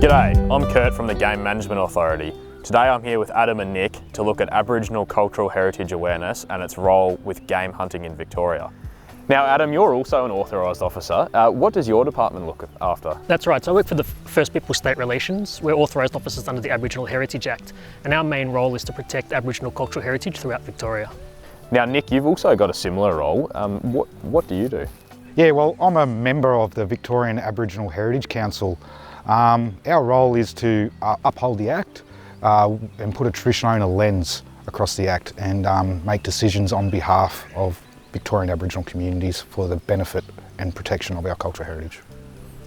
G'day, I'm Kurt from the Game Management Authority. Today I'm here with Adam and Nick to look at Aboriginal Cultural Heritage awareness and its role with game hunting in Victoria. Now Adam, you're also an authorised officer. What does your department look after? That's right, so I work for the First Peoples State Relations. We're authorised officers under the Aboriginal Heritage Act, and our main role is to protect Aboriginal cultural heritage throughout Victoria. Now Nick, you've also got a similar role. What do you do? Yeah, well, I'm a member of the Victorian Aboriginal Heritage Council. Our role is to uphold the Act and put a traditional owner lens across the Act and make decisions on behalf of Victorian Aboriginal communities for the benefit and protection of our cultural heritage.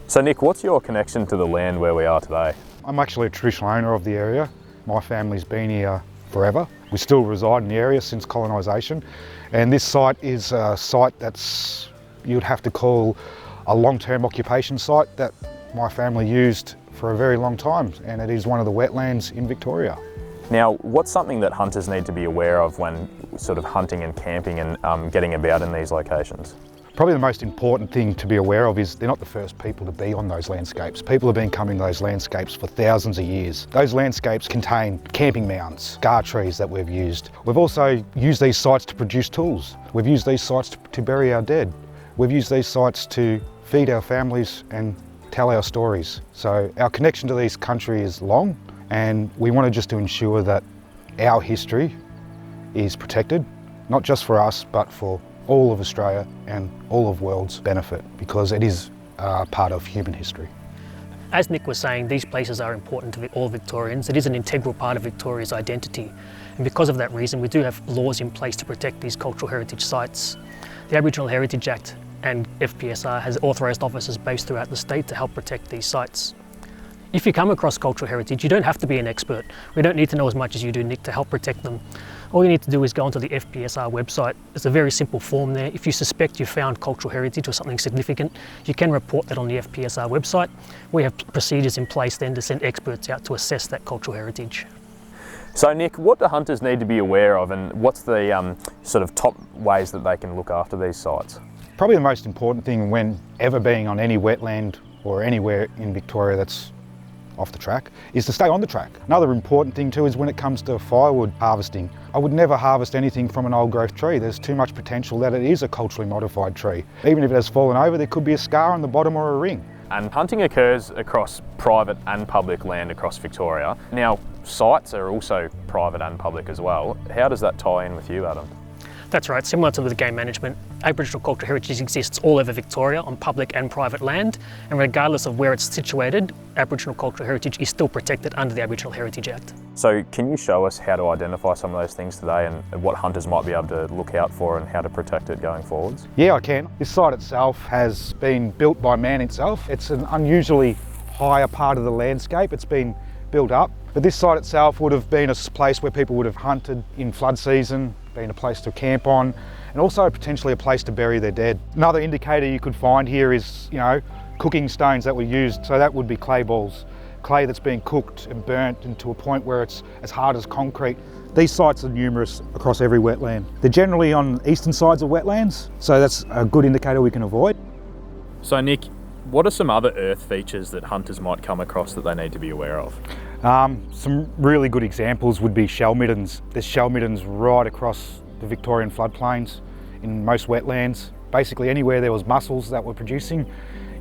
So Nick, what's your connection to the land where we are today? I'm actually a traditional owner of the area. My family's been here forever. We still reside in the area since colonisation, and this site is a site that's, you'd have to call a long-term occupation site that my family used for a very long time, and it is one of the wetlands in Victoria. Now, what's something that hunters need to be aware of when sort of hunting and camping and getting about in these locations? Probably the most important thing to be aware of is they're not the first people to be on those landscapes. People have been coming to those landscapes for thousands of years. Those landscapes contain camping mounds, scar trees that we've used. We've also used these sites to produce tools. We've used these sites to bury our dead. We've used these sites to feed our families and tell our stories. So our connection to this country is long, and we wanted just to ensure that our history is protected, not just for us, but for all of Australia and all of the world's benefit, because it is part of human history. As Nick was saying, these places are important to all Victorians. It is an integral part of Victoria's identity, and because of that reason we do have laws in place to protect these cultural heritage sites. The Aboriginal Heritage Act and FPSR has authorised officers based throughout the state to help protect these sites. If you come across cultural heritage, you don't have to be an expert. We don't need to know as much as you do, Nick, to help protect them. All you need to do is go onto the FPSR website. There's a very simple form there. If you suspect you found cultural heritage or something significant, you can report that on the FPSR website. We have procedures in place then to send experts out to assess that cultural heritage. So Nick, what do hunters need to be aware of, and what's the sort of top ways that they can look after these sites? Probably the most important thing when ever being on any wetland or anywhere in Victoria that's off the track is to stay on the track. Another important thing too is when it comes to firewood harvesting. I would never harvest anything from an old growth tree. There's too much potential that it is a culturally modified tree. Even if it has fallen over, there could be a scar on the bottom or a ring. And hunting occurs across private and public land across Victoria. Now, sites are also private and public as well. How does that tie in with you, Adam? That's right, similar to the game management, Aboriginal cultural heritage exists all over Victoria on public and private land, and regardless of where it's situated, Aboriginal cultural heritage is still protected under the Aboriginal Heritage Act. So can you show us how to identify some of those things today and what hunters might be able to look out for and how to protect it going forwards? Yeah, I can. This site itself has been built by man itself. It's an unusually higher part of the landscape. It's been built up, but this site itself would have been a place where people would have hunted in flood season, been a place to camp on, and also potentially a place to bury their dead. Another indicator you could find here is, cooking stones that were used. So that would be clay balls, clay that's been cooked and burnt into a point where it's as hard as concrete. These sites are numerous across every wetland. They're generally on eastern sides of wetlands, so that's a good indicator we can avoid. So Nick, what are some other earth features that hunters might come across that they need to be aware of? Some really good examples would be shell middens. There's shell middens right across the Victorian floodplains in most wetlands. Basically anywhere there was mussels that were producing,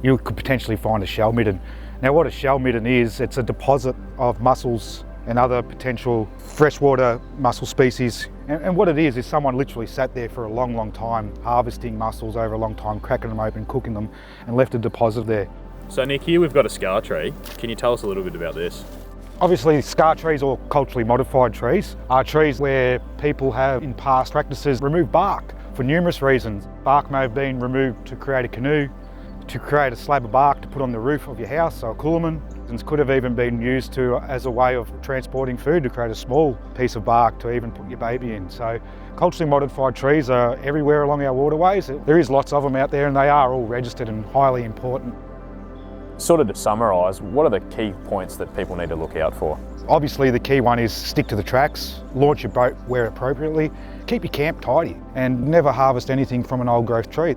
you could potentially find a shell midden. Now what a shell midden is, it's a deposit of mussels and other potential freshwater mussel species. And what it is someone literally sat there for a long, long time, harvesting mussels over a long time, cracking them open, cooking them, and left a deposit there. So Nick, here we've got a scar tree. Can you tell us a little bit about this? Obviously, scar trees or culturally modified trees are trees where people have in past practices removed bark for numerous reasons. Bark may have been removed to create a canoe, to create a slab of bark to put on the roof of your house, so a coolerman. It could have even been used as a way of transporting food, to create a small piece of bark to even put your baby in. So culturally modified trees are everywhere along our waterways. There is lots of them out there, and they are all registered and highly important. Sort of to summarise, what are the key points that people need to look out for? Obviously the key one is stick to the tracks, launch your boat where appropriately, keep your camp tidy, and never harvest anything from an old growth tree.